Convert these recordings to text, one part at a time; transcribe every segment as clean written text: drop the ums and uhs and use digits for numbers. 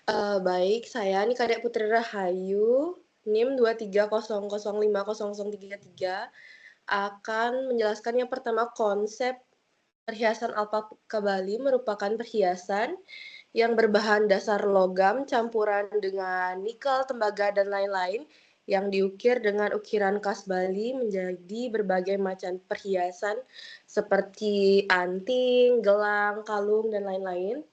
Baik, saya nih Kadek Putri Rahayu, NIM 230050033 akan menjelaskan yang pertama konsep perhiasan alpaka Bali merupakan perhiasan yang berbahan dasar logam campuran dengan nikel, tembaga, dan lain-lain yang diukir dengan ukiran khas Bali menjadi berbagai macam perhiasan seperti anting, gelang, kalung, dan lain-lain.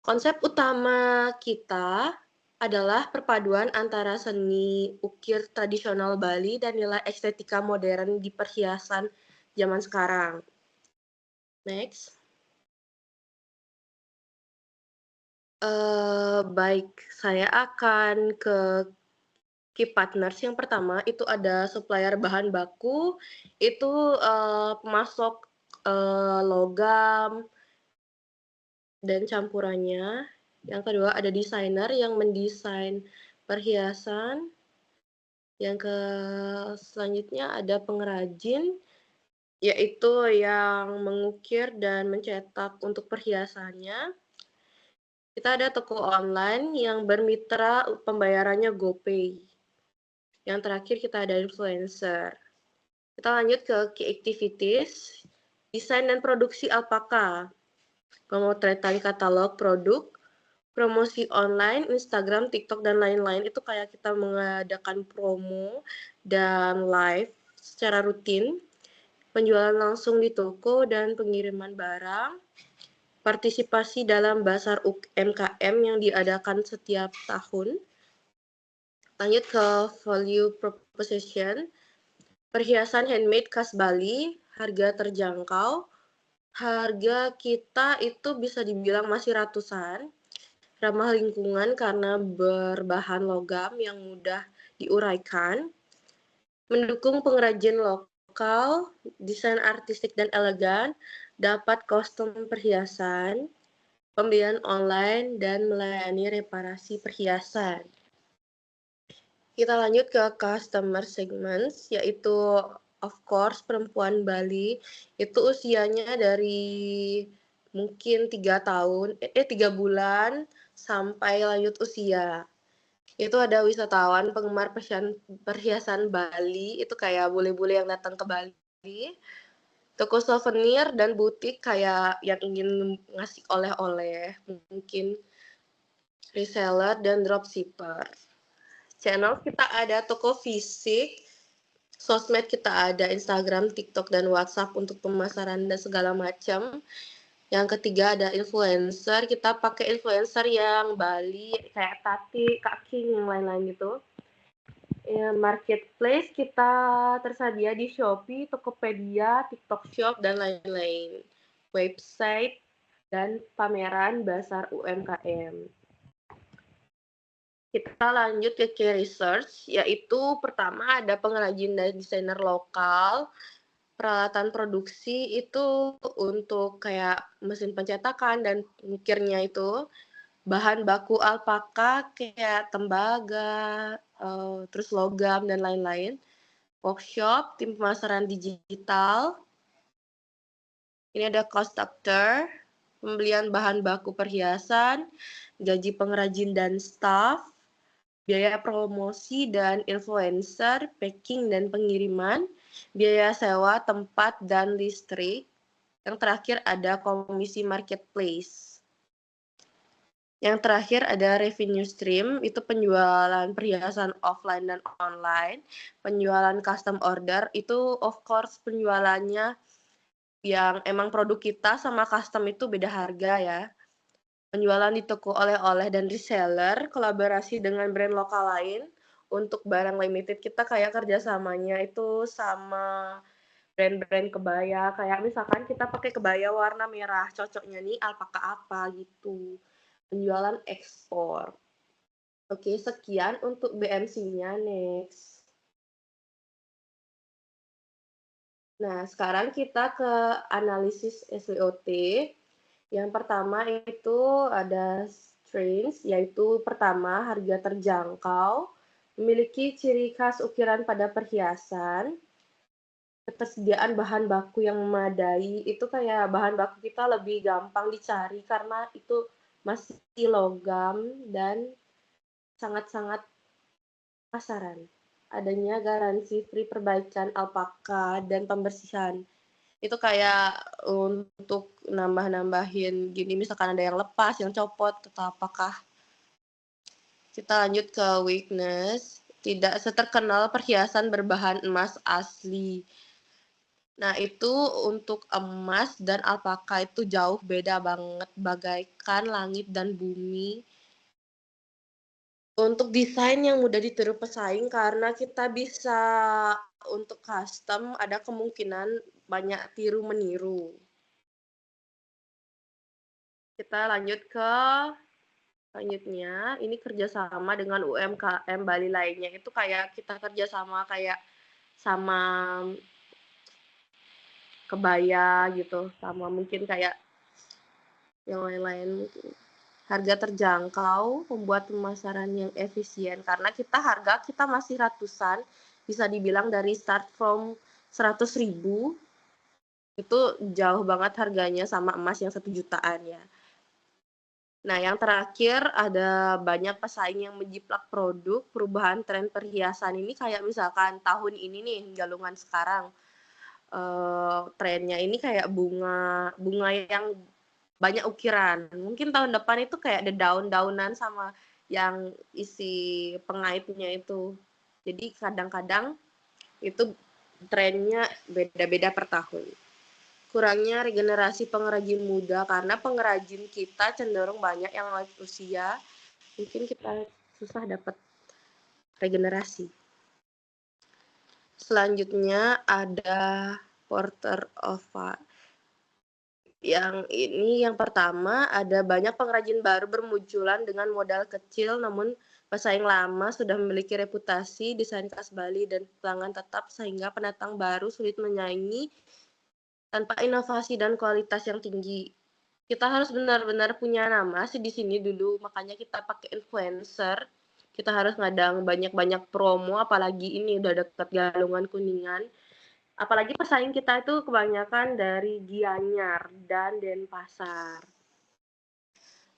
Konsep utama kita adalah perpaduan antara seni ukir tradisional Bali dan nilai estetika modern di perhiasan zaman sekarang. Next. Baik, saya akan ke key partners. Yang pertama itu ada supplier bahan baku, itu, pemasok, logam dan campurannya. Yang kedua ada desainer yang mendesain perhiasan. Selanjutnya ada pengrajin, yaitu yang mengukir dan mencetak untuk perhiasannya. Kita ada toko online yang bermitra pembayarannya GoPay. Yang terakhir kita ada influencer. Kita lanjut ke key activities, desain dan produksi alpaka, pemotretan katalog produk, promosi online, Instagram, TikTok, dan lain-lain. Itu kayak kita mengadakan promo dan live secara rutin, penjualan langsung di toko, dan pengiriman barang, partisipasi dalam Basar UMKM yang diadakan setiap tahun. Lanjut ke value proposition, perhiasan handmade khas Bali, harga terjangkau, harga kita itu bisa dibilang masih ratusan, ramah lingkungan karena berbahan logam yang mudah diuraikan, mendukung pengrajin lokal, desain artistik dan elegan, dapat kostum perhiasan, pembelian online, dan melayani reparasi perhiasan. Kita lanjut ke customer segments, yaitu of course perempuan Bali itu usianya dari mungkin 3 bulan sampai lanjut usia. Itu ada wisatawan penggemar perhiasan Bali, itu kayak bule-bule yang datang ke Bali, toko souvenir dan butik kayak yang ingin ngasih oleh-oleh, mungkin reseller dan dropshipper. Channel kita ada toko fisik, sosmed kita ada Instagram, TikTok, dan WhatsApp untuk pemasaran dan segala macam. Yang ketiga ada influencer, kita pakai influencer yang Bali, kayak Tati, Kak King, yang lain-lain gitu. Marketplace kita tersedia di Shopee, Tokopedia, TikTok Shop, dan lain-lain. Website dan pameran Basar UMKM. Kita lanjut ke key research, yaitu pertama ada pengrajin dan desainer lokal, peralatan produksi itu untuk kayak mesin pencetakan dan ngukirnya itu, bahan baku alpaka kayak tembaga, terus logam dan lain-lain, workshop, tim pemasaran digital, ini ada cost structure, pembelian bahan baku perhiasan, gaji pengrajin dan staff, biaya promosi dan influencer, packing dan pengiriman, biaya sewa tempat dan listrik. Yang terakhir ada komisi marketplace. Yang terakhir ada revenue stream, itu penjualan perhiasan offline dan online, penjualan custom order, itu of course penjualannya yang emang produk kita sama custom itu beda harga ya. Penjualan di toko oleh-oleh dan reseller, kolaborasi dengan brand lokal lain, untuk barang limited kita kayak kerjasamanya itu sama brand-brand kebaya, kayak misalkan kita pakai kebaya warna merah, cocoknya nih alpaka apa gitu. Penjualan ekspor. Oke, sekian untuk BMC-nya, next. Nah, sekarang kita ke analisis SWOT. Yang pertama itu ada strengths, yaitu pertama harga terjangkau, memiliki ciri khas ukiran pada perhiasan, ketersediaan bahan baku yang memadai, itu kayak bahan baku kita lebih gampang dicari karena itu masih logam dan sangat-sangat pasaran. Adanya garansi free perbaikan alpaka dan pembersihan. Itu kayak untuk nambah-nambahin gini, misalkan ada yang lepas, yang copot, atau apakah. Kita lanjut ke weakness. Tidak seterkenal perhiasan berbahan emas asli. Nah, itu untuk emas dan alpaka itu jauh beda banget, bagaikan langit dan bumi. Untuk desain yang mudah ditiru pesaing karena kita bisa untuk custom ada kemungkinan banyak tiru-meniru. Kita lanjut ke selanjutnya, ini kerjasama dengan UMKM Bali lainnya. Itu kayak kita kerjasama kayak sama kebaya gitu, sama mungkin kayak yang lain-lain mungkin. Harga terjangkau, membuat pemasaran yang efisien karena harga kita masih ratusan, bisa dibilang dari start from 100.000 itu jauh banget harganya sama emas yang 1 jutaan ya. Nah, yang terakhir ada banyak pesaing yang menjiplak produk, perubahan tren perhiasan ini kayak misalkan tahun ini nih, galungan sekarang, trennya ini kayak bunga yang banyak ukiran. Mungkin tahun depan itu kayak ada daun-daunan sama yang isi pengaitnya itu. Jadi kadang-kadang itu trennya beda-beda per tahun. Kurangnya regenerasi pengrajin muda karena pengrajin kita cenderung banyak yang lanjut usia, mungkin kita susah dapat regenerasi. Selanjutnya ada Porter of yang pertama ada banyak pengrajin baru bermunculan dengan modal kecil, namun pesaing lama sudah memiliki reputasi desain khas Bali dan pelanggan tetap sehingga pendatang baru sulit menyaingi tanpa inovasi dan kualitas yang tinggi. Kita harus benar-benar punya nama sih di sini dulu, makanya kita pakai influencer. Kita harus ngadang banyak-banyak promo, apalagi ini udah dekat Galungan Kuningan. Apalagi pesaing kita itu kebanyakan dari Gianyar dan Denpasar.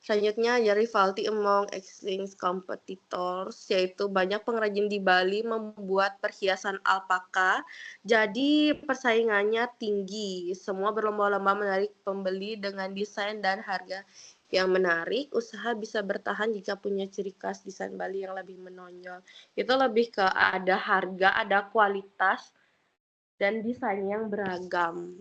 Selanjutnya ada rivalry among existing competitors, yaitu banyak pengrajin di Bali membuat perhiasan alpaka, jadi persaingannya tinggi. Semua berlomba-lomba menarik pembeli dengan desain dan harga yang menarik. Usaha bisa bertahan jika punya ciri khas desain Bali yang lebih menonjol. Itu lebih ke ada harga, ada kualitas, dan desain yang beragam.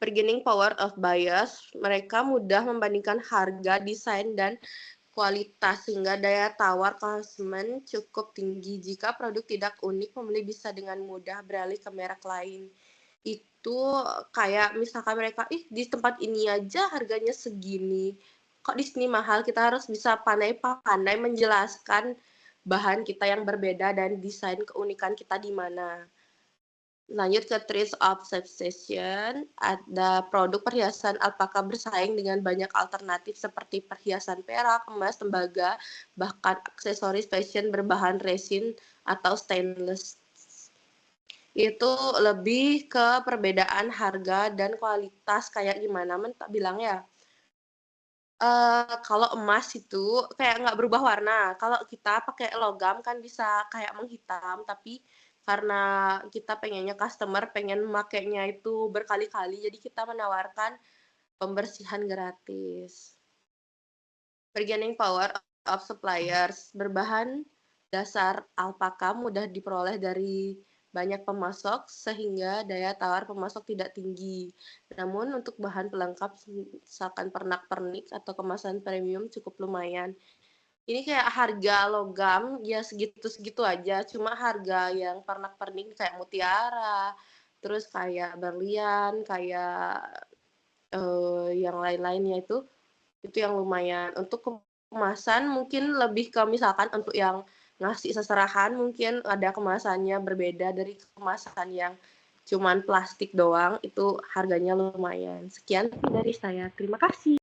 Bargaining power of buyers, mereka mudah membandingkan harga, desain, dan kualitas sehingga daya tawar konsumen cukup tinggi. Jika produk tidak unik, pembeli bisa dengan mudah beralih ke merek lain. Itu kayak misalkan mereka, di tempat ini aja harganya segini, kok di sini mahal? Kita harus bisa pandai-pandai menjelaskan bahan kita yang berbeda dan desain keunikan kita di mana. Lanjut ke Trees of Substation, ada produk perhiasan alpaka bersaing dengan banyak alternatif seperti perhiasan perak, emas, tembaga, bahkan aksesoris fashion berbahan resin atau stainless. Itu lebih ke perbedaan harga dan kualitas kayak gimana bilang ya. Kalau emas itu kayak nggak berubah warna, kalau kita pakai logam kan bisa kayak menghitam, tapi karena kita pengennya customer pengen makainya itu berkali-kali, jadi kita menawarkan pembersihan gratis. Bargaining power of suppliers, berbahan dasar alpaka mudah diperoleh dari banyak pemasok sehingga daya tawar pemasok tidak tinggi. Namun untuk bahan pelengkap misalkan pernak-pernik atau kemasan premium cukup lumayan. Ini kayak harga logam ya segitu-segitu aja, cuma harga yang pernak-pernik kayak mutiara, terus kayak berlian, kayak yang lain-lainnya itu yang lumayan. Untuk kemasan mungkin lebih ke misalkan untuk yang ngasih seserahan mungkin ada kemasannya berbeda dari kemasan yang cuman plastik doang, itu harganya lumayan. Sekian dari saya. Terima kasih.